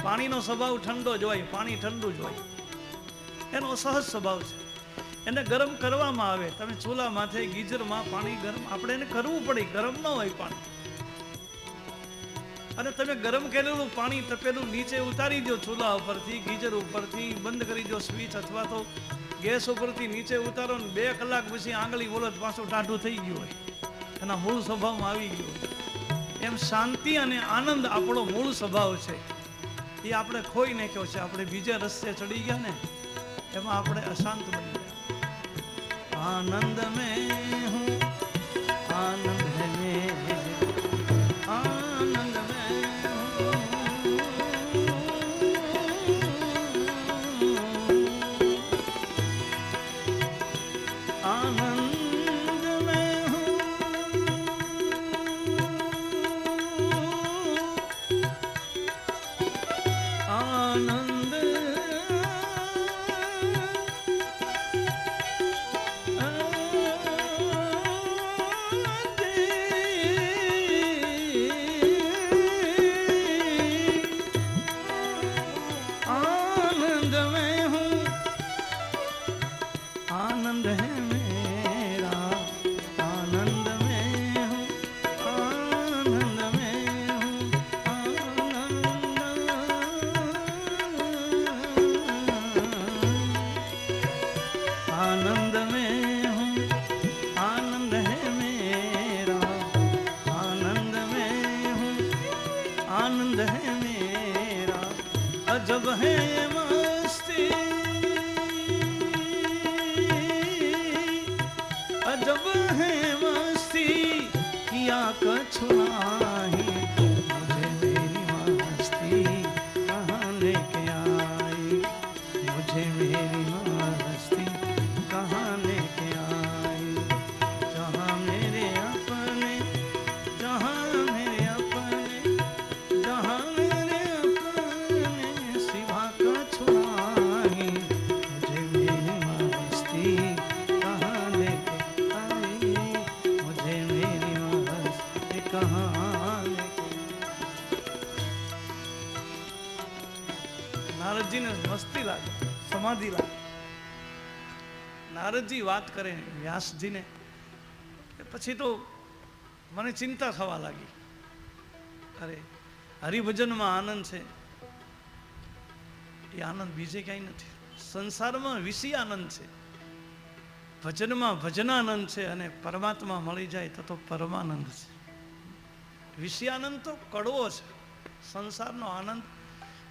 પાણીનો સ્વભાવ ઠંડો જ હોય, પાણી ઠંડુ જ હોય, એનો સહજ સ્વભાવ છે. એને ગરમ કરવામાં આવે, તમે ચૂલા માથે ગીઝરમાં પાણી ગરમ, આપણે એને કરવું પડે, ગરમ ન હોય પાણી. અને તમે ગરમ કરેલું પાણી તપેલું નીચે ઉતારી દો, ચૂલા ઉપરથી ગીઝર ઉપરથી બંધ કરી દો સ્વિચ, અથવા તો ગેસ ઉપરથી નીચે ઉતારો ને 2 કલાક પછી આંગળી બોલો પાછું ટાઢું થઈ ગયું હોય, એના મૂળ સ્વભાવમાં આવી ગયું હોય. એમ શાંતિ અને આનંદ આપણો મૂળ સ્વભાવ છે, એ આપણે ખોઈ નાખ્યો છે. આપણે બીજા રસ્તે ચડી ગયા ને, એમાં આપણે અશાંત બની ગયા. આનંદ મેં હું આનંદ હૈ મેરે, આનંદ મેં आनंद में हूँ, आनंद आनंद में हूँ, आनंद है मेरा, आनंद में हूँ, आनंद में हूँ, आनंद में हूँ, आनंद है मेरा, आनंद में हूँ, आनंद है मेरा. अजब है ये मस्ती, अजब है मस्ती, किया कछु नाही, मुझे मेरी मस्ती कहाँ लेके आई, मुझे मेरी मस्ती कहाँ लेके आई. जहाँ मेरे अपने, जहाँ मेरे अपने, जहाँ मेरे अपने सिवा कछु नाही, मुझे मेरी मस्ती कहाँ लेके आई, मुझे मेरी मस्ती कहाँ लेके. નારદજીને મસ્તી લાગે, સમાધિ લાગે. નારદજી વાત કરે વ્યાસજીને, પછી તો મને ચિંતા થવા લાગી. અરે હરિભજનમાં આનંદ છે, એ આનંદ બીજે ક્યાંય નથી. સંસારમાં વિષય આનંદ છે, ભજનમાં ભજનાનંદ છે, અને પરમાત્મા મળી જાય તો પરમાનંદ છે. વિષયાનંદ તો કડવો છે, સંસારનો આનંદ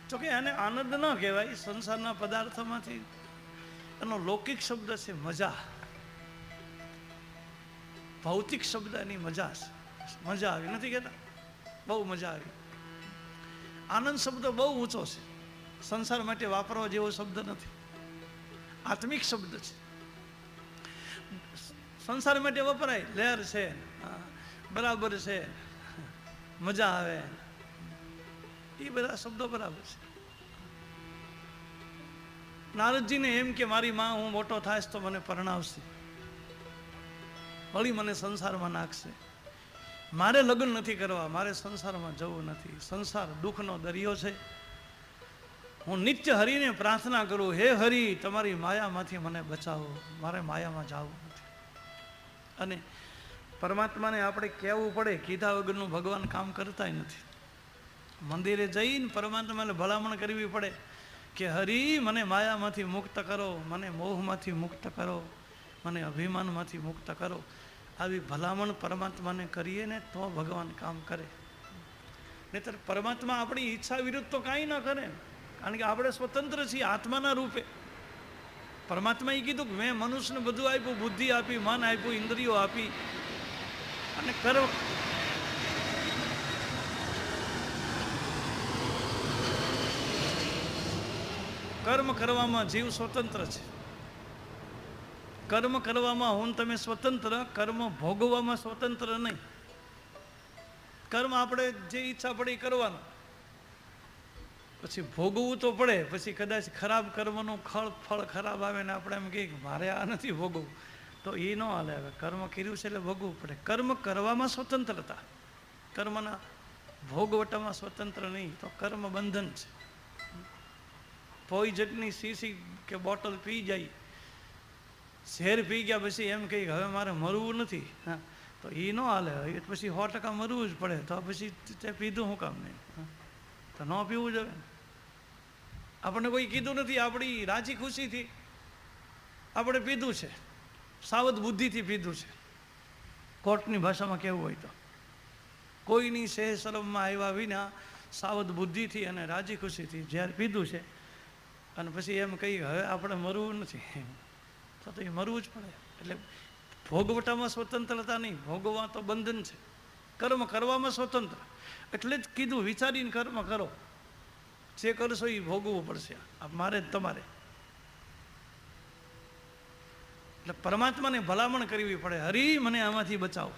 તો કે એને આનંદ ન કહેવાય. સંસારના પદાર્થોમાંથી એનો લૌકિક શબ્દ છે મજા, ભૌતિક શબ્દ એની મજા છે. મજા આવી નથી કહેતા, બહુ મજા આવી. આનંદ શબ્દ બહુ ઊંચો છે, સંસાર માટે વાપરવા જેવો શબ્દ નથી, આત્મિક શબ્દ છે. સંસાર માટે વપરાય, લહેર છે, બરાબર છે, મજા આવે, એ બધા શબ્દો બરાબર છે. નારદજીને એમ કે મારી માં હું મોટો થાયશ તો મને પરણાવશે, વળી મને સંસારમાં નાખશે. મારે લગ્ન નથી કરવા, મારે સંસારમાં જવું નથી. સંસાર દુઃખનો દરિયો છે. હું નિત્ય હરિને પ્રાર્થના કરું, હે હરિ તમારી માયામાંથી મને બચાવો, મારે માયામાં જવું નથી. અને પરમાત્માને આપણે કહેવું પડે, કીધા વગરનું ભગવાન કામ કરતા નથી. મંદિરે જઈને પરમાત્માને ભલામણ કરવી પડે કે હરિ મને માયામાંથી મુક્ત કરો, મને મોહમાંથી મુક્ત કરો, મને અભિમાનમાંથી મુક્ત કરો. આવી ભલામણ પરમાત્માને કરીએ ને તો ભગવાન કામ કરે. નહીતર પરમાત્મા આપણી ઈચ્છા વિરુદ્ધ તો કાંઈ ન કરે, કારણ કે આપણે સ્વતંત્ર છીએ આત્માના રૂપે. પરમાત્માએ કીધું કે મેં મનુષ્યને બધું આપ્યું, બુદ્ધિ આપી, મન આપ્યું, ઇન્દ્રિયો આપી, અને કર્મ કરવામાં જીવ સ્વતંત્ર છે. કર્મ કરવામાં હું તમે સ્વતંત્ર, કર્મ ભોગવવામાં સ્વતંત્ર નહીં. કર્મ આપણે જે ઈચ્છા પડે એ કરવાનું, પછી ભોગવવું તો પડે. પછી કદાચ ખરાબ કર્મનું ફળ ખરાબ આવે ને આપણે એમ કહીએ કે મારે આ નથી ભોગવવું, તો એ ન હાલે. હવે કર્મ કર્યું છે એટલે ભોગવવું પડે. કર્મ કરવામાં સ્વતંત્રતા, કર્મના ભોગવટામાં સ્વતંત્ર નહીં, તો કર્મ બંધન છે. પોઈઝનની શીશી કે બોટલ પી જાય, ઝેર પી ગયા પછી એમ કહે હવે મારે મરવું નથી, હા, તો એ ન હાલે. પછી 100% મરવું જ પડે, તો પછી તે પીધું શું કામ નહીં? તો ન પીવું જોઈએ. આપણને કોઈ કીધું નથી, આપણી રાજી ખુશીથી આપણે પીધું છે, સાવધ બુદ્ધિથી પીધું છે. કોર્ટની ભાષામાં કહેવું હોય તો કોઈની સેહ શરમમાં આવ્યા વિના સાવધ બુદ્ધિથી અને રાજી ખુશીથી જ્યારે પીધું છે, અને પછી એમ કહી હવે આપણે મરવું નથી, તો એ મરવું જ પડે. એટલે ભોગવટામાં સ્વતંત્રતા નહીં, ભોગવવા તો બંધન છે. કર્મ કરવામાં સ્વતંત્ર, એટલે જ કીધું વિચારીને કર્મ કરો, જે કરશો એ ભોગવવું પડશે, મારે તમારે. એટલે પરમાત્માને ભલામણ કરવી પડે, હરી મને આમાંથી બચાવો.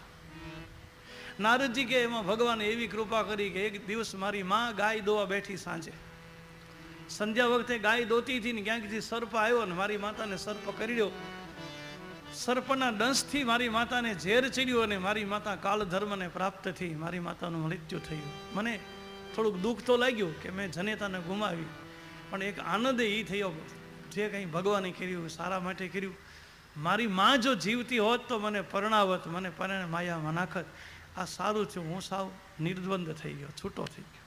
નારદજી કે એમાં ભગવાને એવી કૃપા કરી કે એક દિવસ મારી માં ગાય દોવા બેઠી સાંજે, સંધ્યા વખતે ગાય દોતી હતી ને ક્યાંકથી સર્પ આવ્યો ને મારી માતાને સર્પ કરડ્યો. સર્પના દંશથી મારી માતાને ઝેર ચડ્યું અને મારી માતા કાળ ધર્મને પ્રાપ્ત થઈ, મારી માતાનું મૃત્યુ થયું. મને થોડુંક દુઃખ તો લાગ્યું કે મેં જનેતાને ગુમાવી, પણ એક આનંદ એ થયો જે કંઈ ભગવાને કર્યું સારા માટે કર્યું. મારી માં જો જીવતી હોત તો મને પરણાવત, મને પરણે માયામાં નાખત. આ સારું છે, હું સાવ નિર્દ્વંદ થઈ ગયો, છૂટો થઈ ગયો.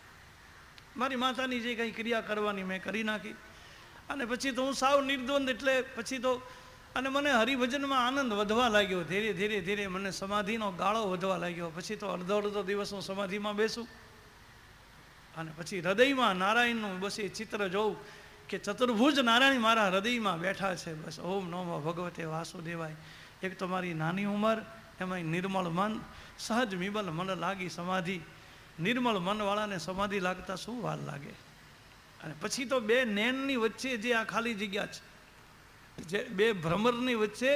મારી માતાની જે કંઈ ક્રિયા કરવાની મેં કરી નાખી, અને પછી તો હું સાવ નિર્દ્વંદ. એટલે પછી તો અને મને હરિભજનમાં આનંદ વધવા લાગ્યો. ધીરે ધીરે ધીરે મને સમાધિનો ગાળો વધવા લાગ્યો. પછી તો અડધો અડધો દિવસ હું સમાધિમાં બેસું, અને પછી હૃદયમાં નારાયણનું બસ એ ચિત્ર જોઉં કે ચતુર્ભુજ નારાયણ મારા હૃદયમાં બેઠા છે. બસ ઓમ નમો ભગવતે વાસુદેવાય. એક તો મારી નાની ઉંમર, એમાં નિર્મળ મન, સહજ મિબલ મન લાગી સમાધિ. નિર્મળ મનવાળાને સમાધિ લાગતા શું વાર લાગે? અને પછી તો બે નૈનની વચ્ચે જે આ ખાલી જગ્યા છે, જે બે ભ્રમરની વચ્ચે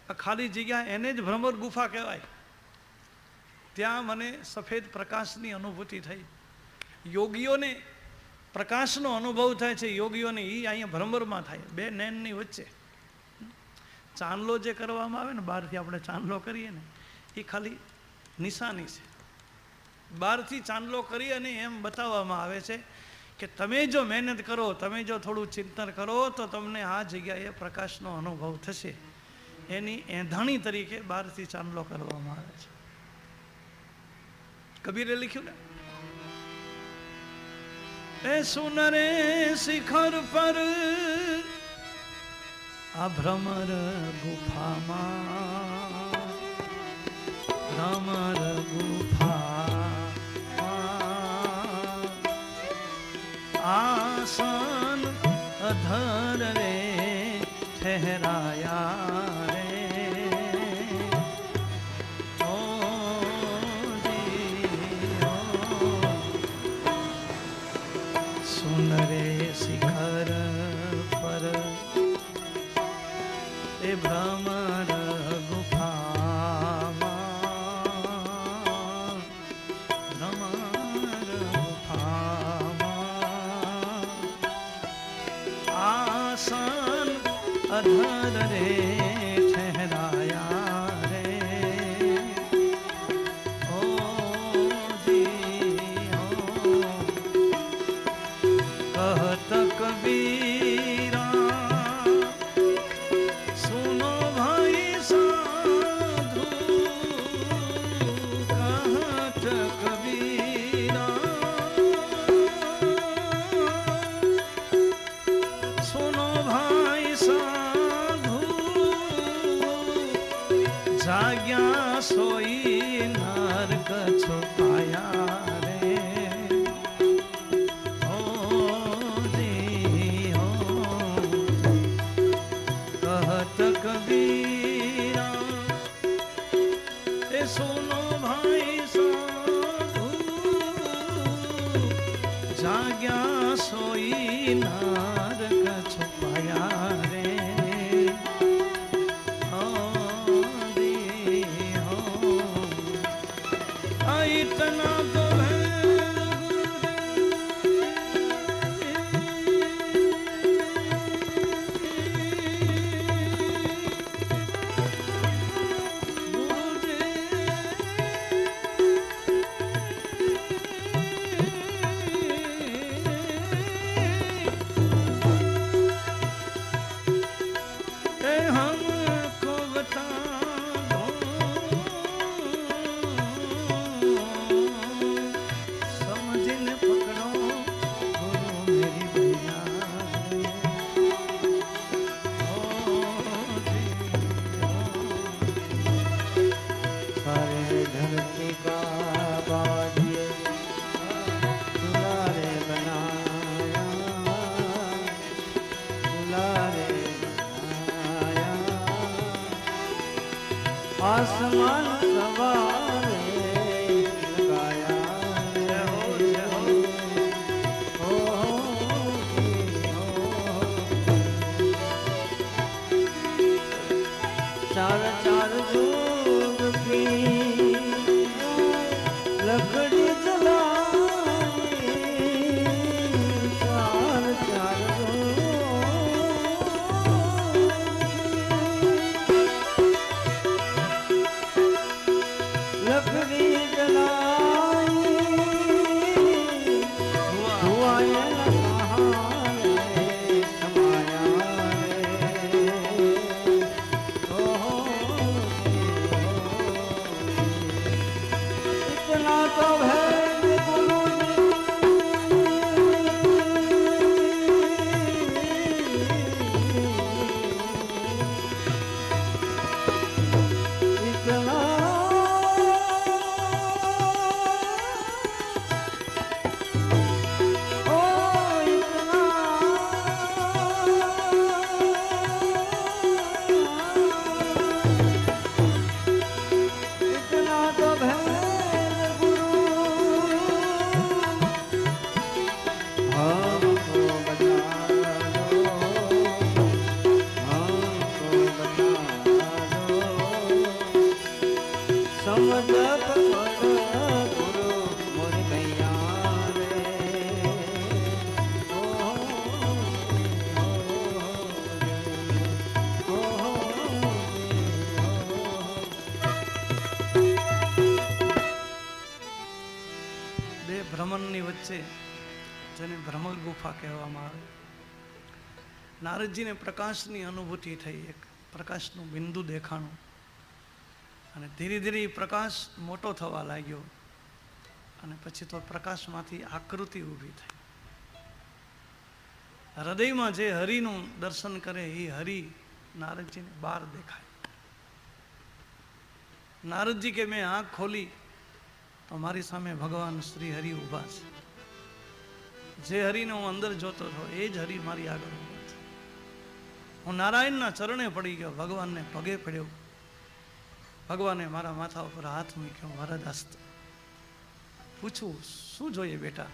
આ ખાલી જગ્યા, એને જ ભ્રમર ગુફા કહેવાય. ત્યાં મને સફેદ પ્રકાશની અનુભૂતિ થઈ. યોગીઓને પ્રકાશનો અનુભવ થાય છે, યોગીઓને એ અહીંયા ભ્રમરમાં થાય, બે નૈનની વચ્ચે. ચાંદલો જે કરવામાં આવે ને, બહારથી આપણે ચાંદલો કરીએ ને, એ ખાલી નિશાની છે. બહારથી ચાંદલો કરી અને એમ બતાવવામાં આવે છે કે તમે જો મહેનત કરો, તમે જો થોડું ચિંતન કરો તો તમને આ જગ્યાએ પ્રકાશનો અનુભવ થશે. એની એંધાણી તરીકે બહારથી ચાંદલો કરવામાં આવે છે. કબીરે લખ્યું ને, એ સુનરે શિખર પર આ ભ્રમર ગુફામાં, ભ્રમર ગુફામાં આસન અધર રે ઠહેરાયા રે. સુનરે શિખર પર એ ભ્રમર ગુફામાં, ભ્રમર ગુફામાં આસન અધર રે ઠહેરાયા રે. ઓ જી ઓ કહત કબીરા સુનો ભાઈ સાધુ, કહત કબીરા સુનો ભાઈ સાધુ, જાગ્યા સોઈ નરક છુપાયા રે. કબીરા એ સુનો ભાઈ સાધુ, જાગ્યા સોઈ નરક છુપાયા રે. ઇતના તો આસમાન સવારે ચાર ચાર જોગ કી લકડી જલાવે ચાર ચાર લકડી જલાઈ ધુઆ ભ્રમણની વચ્ચે જેને ભ્રમર ગુફા કહેવામાં આવે, નારદજીને પ્રકાશની અનુભૂતિ થઈ, એક પ્રકાશનું બિંદુ દેખાણું અને ધીરે ધીરે પ્રકાશ મોટો થવા લાગ્યો અને પછી તો પ્રકાશમાંથી આકૃતિ ઊભી થઈ. હૃદયમાં જે હરિનું દર્શન કરે એ હરિ નારદજીને બહાર દેખાય. નારદજી કે મેં આંખ ખોલી તો મારી સામે ભગવાન શ્રી હરિ ઊભા છે. જે હરિને હું અંદર જોતો હતો એ જ હરિ મારી આગળ ઊભા છે. હું નારાયણના ચરણે પડી ગયો, ભગવાનને પગે પડ્યો. ભગવાને મારા માથા ઉપર હાથ મૂક્યો, વરદાસ્ત. પૂછું શું જોઈએ બેટા?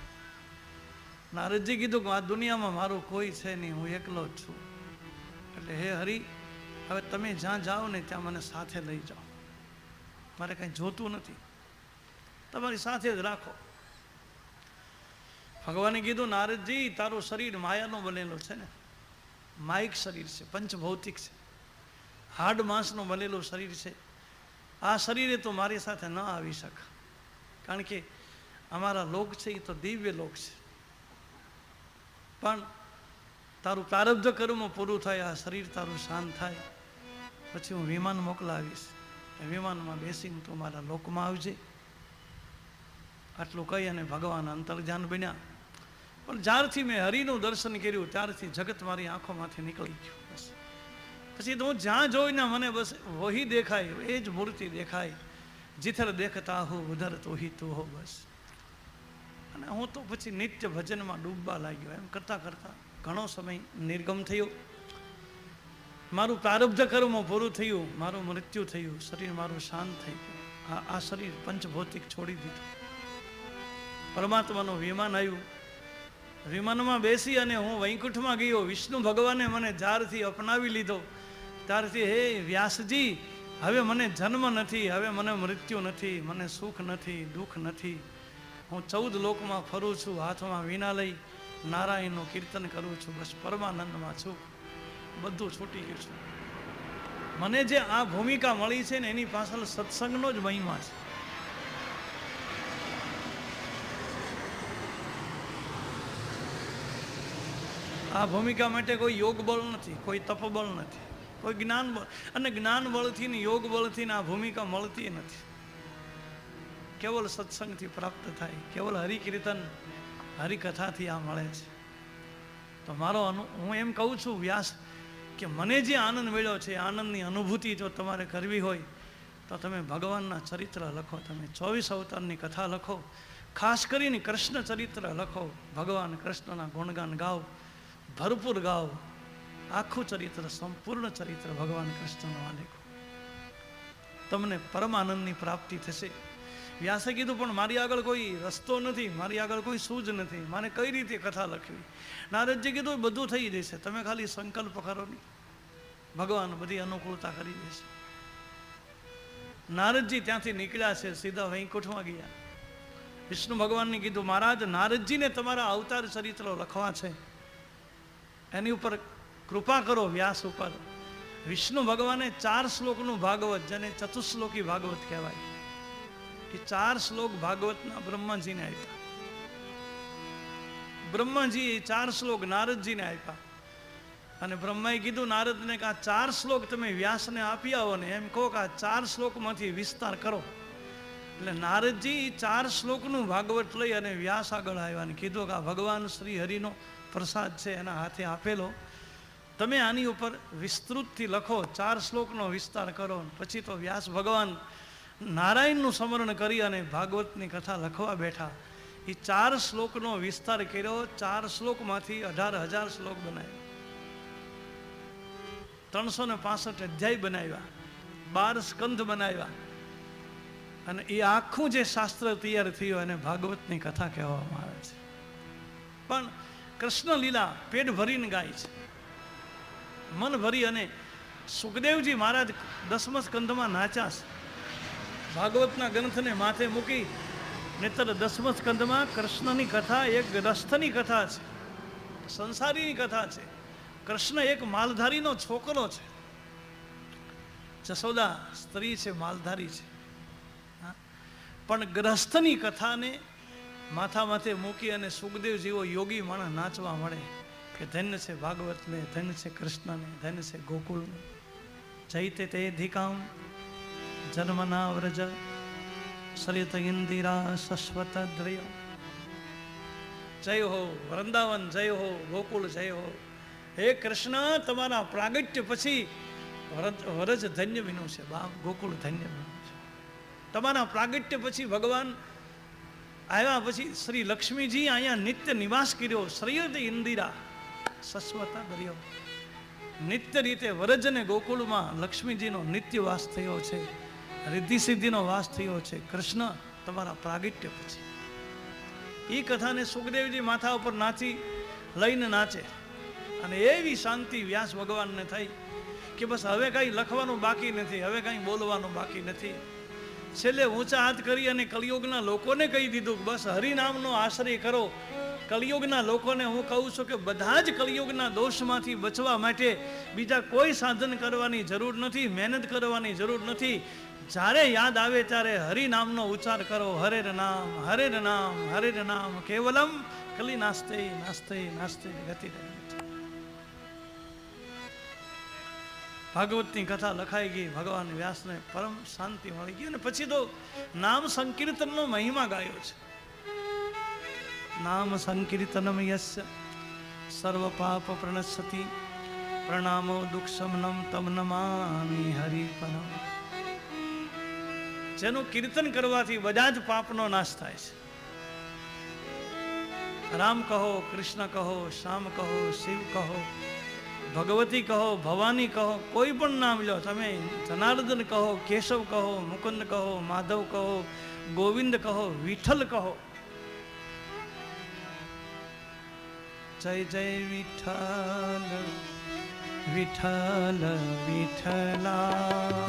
નારદજી કીધું કે આ દુનિયામાં મારું કોઈ છે નહીં, હું એકલો જ છું. એટલે હે હરિ, હવે તમે જ્યાં જાઓ ને ત્યાં મને સાથે લઈ જાઓ. મારે કંઈ જોતું નથી, તમારી સાથે જ રાખો. ભગવાને કીધું નારદજી, તારું શરીર માયાનો બનેલો છે ને, માયિક શરીર છે, પંચભૌતિક છે, હાડ માંસનું બનેલું શરીર છે. આ શરીરે તો મારી સાથે ન આવી શકે, કારણ કે અમારા લોક છે એ તો દિવ્ય લોક છે. પણ તારું પ્રારબ્ધ કર્મ પૂરું થાય, આ શરીર તારું શાંત થાય પછી હું વિમાન મોકલાવીશ, વિમાનમાં બેસીને તું મારા લોકમાં આવજે. આટલું કહી અને ભગવાન અંતર્ધ્યાન બન્યા. પણ જ્યારથી મેં હરિનું દર્શન કર્યું ત્યારથી જગત મારી આંખોમાંથી નીકળી ગયું. બસ પછી તો હું જ્યાં જોઈને મને બસ વહી દેખાય, એ જ મૂર્તિ દેખાય. જીથર દેખતા હો ઉધર તો હી તું હો. બસ. અને હું તો પછી નિત્ય ભજનમાં ડૂબવા લાગ્યો. એમ કરતાં કરતાં ઘણો સમય નિર્ગમ થયો. મારું પ્રારબ્ધ કર્મ પૂરું થયું, મારું મૃત્યુ થયું, શરીર મારું શાંત થઈ ગયું. આ શરીર પંચભૌતિક છોડી દીધું. પરમાત્માનું વિમાન આવ્યું. વિમાનમાં બેસી અને હું વૈકુંઠમાં ગયો. વિષ્ણુ ભગવાને મને જ્યારથી અપનાવી લીધો ત્યારથી હે વ્યાસજી, હવે મને જન્મ નથી, હવે મને મૃત્યુ નથી, મને સુખ નથી, દુઃખ નથી. હું 14 લોકમાં ફરું છું, હાથમાં વીણા લઈ નારાયણનું કીર્તન કરું છું. બસ પરમાનંદમાં છું, બધું છૂટી ગયું છે. મને જે આ ભૂમિકા મળી છે ને એની પાછળ સત્સંગનો જ મહિમા છે. આ ભૂમિકા માટે કોઈ યોગ બળ નથી, કોઈ તપ બળ નથી, કોઈ જ્ઞાન બળ. અને જ્ઞાન બળથી ને યોગ બળથી આ ભૂમિકા મળતી નથી. કેવલ સત્સંગથી પ્રાપ્ત થાય, કેવલ હરિકીર્તન હરિકથાથી આ મળે છે. તો હું એમ કહું છું વ્યાસ કે મને જે આનંદ મળ્યો છે, આનંદની અનુભૂતિ જો તમારે કરવી હોય તો તમે ભગવાનના ચરિત્ર લખો, તમે 24 અવતારની કથા લખો, ખાસ કરીને કૃષ્ણ ચરિત્ર લખો. ભગવાન કૃષ્ણના ગુણગાન ગાઓ, ભરપૂર ગાઓ. આખું ચરિત્ર, સંપૂર્ણ ચરિત્ર ભગવાન કૃષ્ણનું આ લખો. તમને પરમાનંદની પ્રાપ્તિ થશે. વ્યાસે કીધું પણ મારી આગળ કોઈ રસ્તો નથી, મારી આગળ કોઈ સૂઝ નથી, મારે કઈ રીતે કથા લખવી. નારદજી કીધું બધું થઈ જશે, તમે ખાલી સંકલ્પ કરો નહીં, ભગવાન બધી અનુકૂળતા કરી દેશે. નારદજી ત્યાંથી નીકળ્યા છે, સીધા વૈકુંઠમાં ગયા. વિષ્ણુ ભગવાનને કીધું મહારાજ નારદજીને તમારા અવતાર ચરિત્રો લખવા છે, એની ઉપર કૃપા કરો વ્યાસ ઉપર. વિષ્ણુ ભગવાને 4 શ્લોકનું ભાગવત, જેને ચતુશ્લોકી ભાગવત કહેવાય, એ 4 શ્લોક ભાગવતના બ્રહ્માજીને આપ્યા. બ્રહ્માજી એ 4 શ્લોક નારદજીને આપ્યા. અને બ્રહ્માએ કીધું નારદને કે આ 4 શ્લોક તમે વ્યાસને આપી આવો ને, એમ કહો કે આ 4 શ્લોકમાંથી વિસ્તાર કરો. એટલે નારદજી 4 શ્લોકનું ભાગવત લઈ અને વ્યાસ આગળ આવ્યા અને કીધું કે આ ભગવાન શ્રી હરિનો પ્રસાદ છે, એના હાથે આપેલો, તમે આની ઉપર વિસ્તૃતથી લખો, 4 શ્લોકનો વિસ્તાર કરો. પછી તો વ્યાસ ભગવાન નારાયણનું સ્મરણ કરી અને ભાગવતની કથા લખવા બેઠા. એ 4 શ્લોકનો વિસ્તાર કર્યો. 4 શ્લોકમાંથી 18,000 શ્લોક બનાવ્યા, 365 અધ્યાય બનાવ્યા, 12 સ્કંધ બનાવ્યા. અને એ આખું જે શાસ્ત્ર તૈયાર થયું એને ભાગવતની કથા કહેવામાં આવે છે. પણ કૃષ્ણ લીલા પેટ ભરીને ગાય છે, મન ભરી. અને સુખદેવજી મહારાજ 10મા સ્કંધમાં નાચ્યા છે, ભાગવતના ગ્રંથને માથે મૂકી. નહીતર 10મા સ્કંધમાં કૃષ્ણની કથા એક ગ્રસ્થની કથા છે, સંસારીની કથા છે. કૃષ્ણ એક માલધારીનો છોકરો છે, જશોદા સ્ત્રી છે, માલધારી છે. પણ ગ્રસ્થની કથાને માથા માથે મૂકી અને સુખદેવ જેવો યોગી માણસ નાચવા મળે કે ધન્ય છે ભાગવતને, ધન્ય છે કૃષ્ણને, ધન્ય છે ગોકુળને. જૈતે તે ધિકામ જન્મના વ્રજ સરિત ઇન્દિરા શશ્વત દ્રય. જય હો વૃંદાવન, જય હો ગોકુળ, જય હો. હે કૃષ્ણ, તમારા પ્રાગટ્ય પછી વ્રજ ધન્ય બન્યું છે, બાપ ગોકુળ ધન્ય બન્યું છે. તમારા પ્રાગટ્ય પછી ભગવાન આવ્યા, પછી શ્રી લક્ષ્મીજી અહીંયા નિત્ય નિવાસ કર્યો. શ્રેયત ઇન્દિરા શશ્વત દ્રય. નિત્ય રીતે વ્રજ અને ગોકુળમાં લક્ષ્મીજીનો નિત્ય વાસ થયો છે, રિદ્ધિ સિદ્ધિનો વાસ થયો છે. કૃષ્ણ તમારા પ્રાગટ્ય પછી. એ કથાને સુખદેવજી માથા ઉપર નાચી લઈને નાચે. અને એવી શાંતિ વ્યાસ ભગવાનને થઈ કે બસ હવે કાંઈ લખવાનું બાકી નથી, હવે કાંઈ બોલવાનું બાકી નથી. છેલ્લે ઊંચા હાથ કરી અને કલિયુગના લોકોને કહી દીધું બસ હરિનામનો આશ્રય કરો. કલિયુગના લોકોને હું કહું છું કે બધા જ કલિયુગના દોષમાંથી બચવા માટે બીજા કોઈ સાધન કરવાની જરૂર નથી, મહેનત કરવાની જરૂર નથી. જ્યારે યાદ આવે ત્યારે હરિનામનો ઉચ્ચાર કરો. હરેર નામ, હરેર નામ, હરેર નામ કેવલમ કલી નાસ્તે નાસ્તે નાસ્તે ગતિ. ભાગવતની કથા લખાઈ ગઈ, ભગવાન વ્યાસને પરમ શાંતિ મળી ગઈ. અને પછી તો નામ સંકીર્તનનો મહિમા ગાયો છે. નામ સંકીર્તનમ યસ્ય સર્વ પાપ પ્રણશ્યતિ પ્રણામો દુઃખશમનમ તમ નમામિ હરિપરમ. જેનું કીર્તન કરવાથી બધા જ પાપનો નાશ થાય છે. રામ કહો, કૃષ્ણ કહો, શ્યામ કહો, શિવ કહો, ભગવતી કહો, ભવાની કહો, કોઈ પણ નામ લો તમે. જનાર્દન કહો, કેશવ કહો, મુકુંદ કહો, માધવ કહો, ગોવિંદ કહો, વિઠ્ઠલ કહો. જય જય વિઠ્ઠલ વિઠ્ઠલ વિઠ્ઠલા.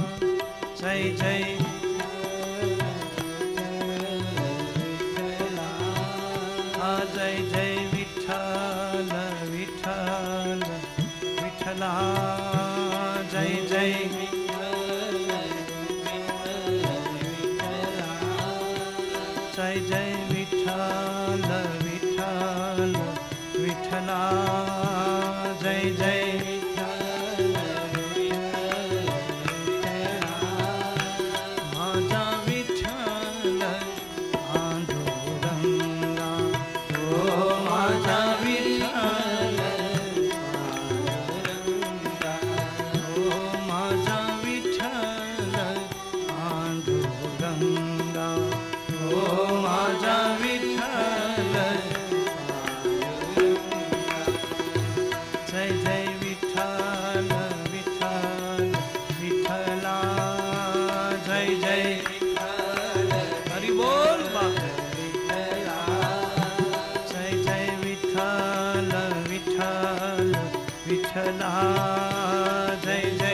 જય જય જય જય વિઠ્ઠલ વિઠ્ઠલ વિઠ્ઠલા. જય જય જય જય વિઠ્ઠલ વિઠ્ઠલ વિઠ્ઠલા. જય જય જય જય વિઠ્ઠલા જય જય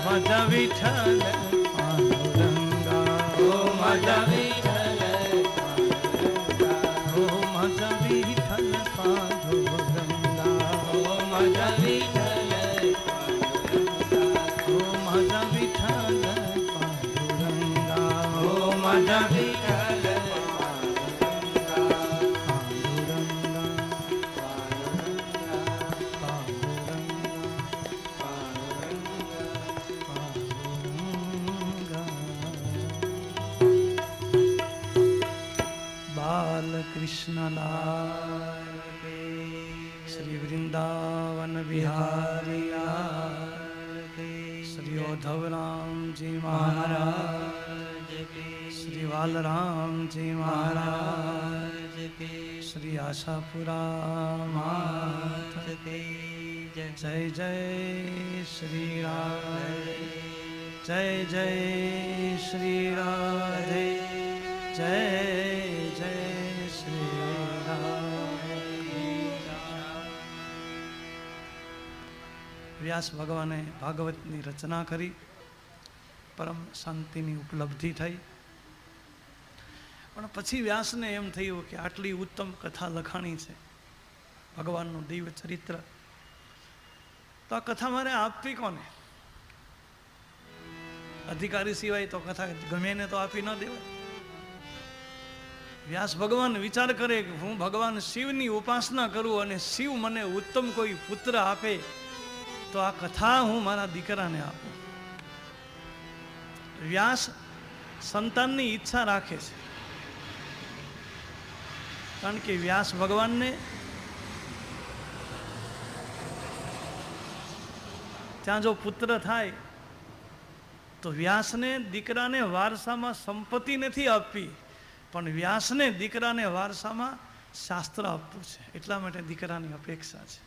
માજા વિઠ્ઠલ પાંડુરંગા ઓ માજા વિઠ્ઠલ ઓ માજા વિઠ્ઠલ પાંડુરંગા ઓ માજા વિઠ્ઠલ કૃષ્ણ લાલ શ્રી વૃંદાવન બિહારી લાલ શ્રી ઉદ્ધવ રામજી મહારાજ શ્રી વાલરામજી મહારાજ શ્રી આશાપુરા માત જય જય શ્રી રાધે જય જય શ્રી રાધે જય જય શ્રી રાધે. વ્યાસ ભગવાને ભાગવતની રચના કરી, પરમ શાંતિની ઉપલબ્ધિ થઈ. પણ પછી વ્યાસને એમ થયું કે આટલી ઉત્તમ કથા લખાણી છે, ભગવાનનું દિવ્ય ચરિત્ર, તો આ કથા મારે આપવી કોને? અધિકારી સિવાય તો કથા ગમે ને તો આપી ન દેવાય. વ્યાસ ભગવાન વિચાર કરે કે હું ભગવાન શિવની ઉપાસના કરું અને શિવ મને ઉત્તમ કોઈ પુત્ર આપે તો આ કથા હું મારા દીકરાને આપું. વ્યાસ સંતાનની ઈચ્છા રાખે છે, કારણ કે વ્યાસ ભગવાનને ત્યાં જો પુત્ર થાય તો વ્યાસને દીકરાને વારસામાં સંપત્તિ નથી આપવી, પણ વ્યાસને દીકરાને વારસામાં શાસ્ત્ર આપવું છે. એટલા માટે દીકરાની અપેક્ષા છે.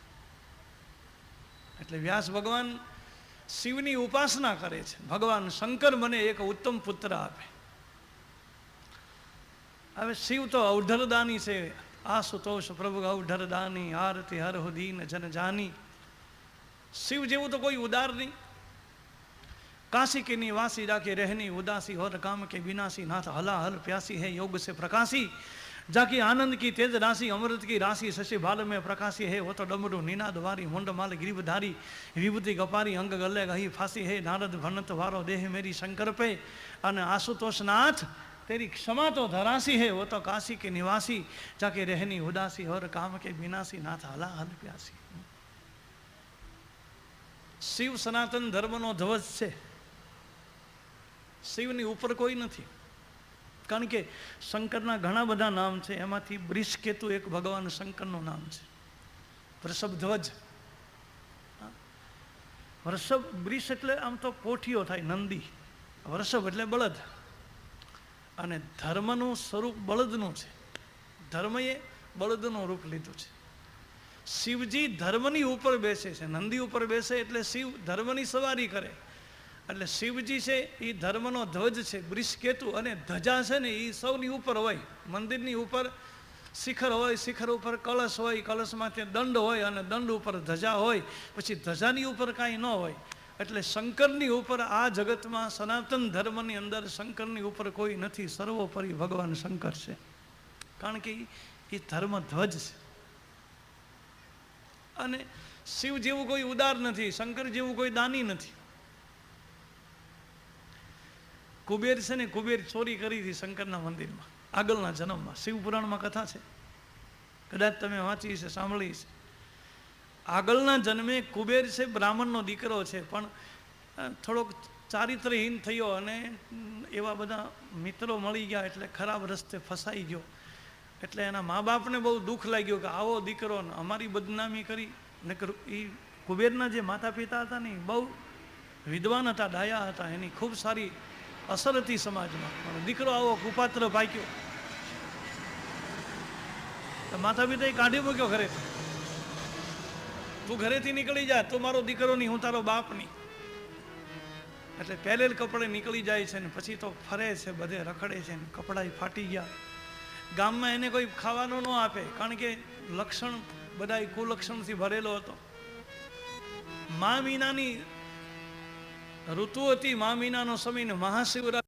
એટલે વ્યાસ ભગવાન શિવની ઉપાસના કરે છે, ભગવાન શંકર મને એક ઉત્તમ પુત્ર આપે. હવે શિવ તો ઔઢરદાની છે, આશુતોષ પ્રભુ ઔઢરદાની, આરતી હર દીન જન જાની. શિવ જેવું તો કોઈ ઉદાર નહીં. काशी के निवासी जाके रहनी उदासी और काम के विनाशी, नाथ हला हल प्यासी है योग से प्रकाशी, जाके आनंद की तेज राशि अमृत की राशि, शशि भाल में प्रकाशी है वो तो डमरू निनाद वारी, मुंड माल गिरीवधारी, विभूति गपारी, अंग गले गही फांसी है, नारद भनत वारो देह मेरी शंकर पे, अने आशुतोष नाथ तेरी क्षमा तो धरासी है वो तो काशी के निवासी, जाके रहनी उदासी और काम के विनाशी, नाथ हला हल प्यासी. शिव सनातन धर्मनो ध्वज છે, શિવની ઉપર કોઈ નથી. કારણ કે શંકરના ઘણા બધા નામ છે, એમાંથી વૃષકેતુ એક ભગવાન શંકરનું નામ છે. વૃષભ ધ્વજ, વૃષભ વૃષ એટલે આમ તો કોઠીઓ થાય, નંદી. વૃષભ એટલે બળદ, અને ધર્મનું સ્વરૂપ બળદનું છે. ધર્મએ બળદનું રૂપ લીધું છે. શિવજી ધર્મની ઉપર બેસે છે, નંદી ઉપર બેસે એટલે શિવ ધર્મની સવારી કરે. એટલે શિવજી છે એ ધર્મનો ધ્વજ છે, વૃષકેતુ, અને ધજા છે ને એ સૌની ઉપર હોય. મંદિરની ઉપર શિખર હોય, શિખર ઉપર કળશ હોય, કળશમાં ત્યાં દંડ હોય, અને દંડ ઉપર ધજા હોય, પછી ધજાની ઉપર કાંઈ ન હોય. એટલે શંકરની ઉપર આ જગતમાં સનાતન ધર્મની અંદર શંકરની ઉપર કોઈ નથી, સર્વોપરી ભગવાન શંકર છે. કારણ કે એ ધર્મ ધ્વજ છે. અને શિવ જેવું કોઈ ઉદાર નથી, શંકર જેવું કોઈ દાની નથી. કુબેર છે ને, કુબેર ચોરી કરી હતી શંકરના મંદિરમાં આગળના જન્મમાં. શિવપુરાણમાં કથા છે, કદાચ તમે વાંચી છે, સાંભળી છે. આગળના જન્મે કુબેર છે બ્રાહ્મણનો દીકરો છે, પણ થોડોક ચારિત્રહીન થયો અને એવા બધા મિત્રો મળી ગયા એટલે ખરાબ રસ્તે ફસાઈ ગયો. એટલે એના મા બાપને બહુ દુઃખ લાગ્યું કે આવો દીકરો અમારી બદનામી કરી. ને એ કુબેરના જે માતા પિતા હતા ને બહુ વિદ્વાન હતા, ડાયા હતા, એની ખૂબ સારી અસર હતી સમાજમાં, પણ દીકરો આવો કુપાત્ર પાક્યો. માતા પિતાએ કાઢી મૂક્યો ઘરેથી. તું ઘરેથી નીકળી જા, તું મારો દીકરો નહીં, હું તારો બાપ નહીં. એટલે પહેરેલ કપડે નીકળી જાય છે ને પછી તો ફરે છે, બધે રખડે છે ને કપડાં ફાટી ગયા. ગામમાં એને કોઈ ખાવાનું ન આપે, કારણ કે લક્ષણ બધા કુલક્ષણથી ભરેલો હતો. મા મીનાની ઋતુ હતી, મા મીનાનો સમય ને મહાશિવરાત્રી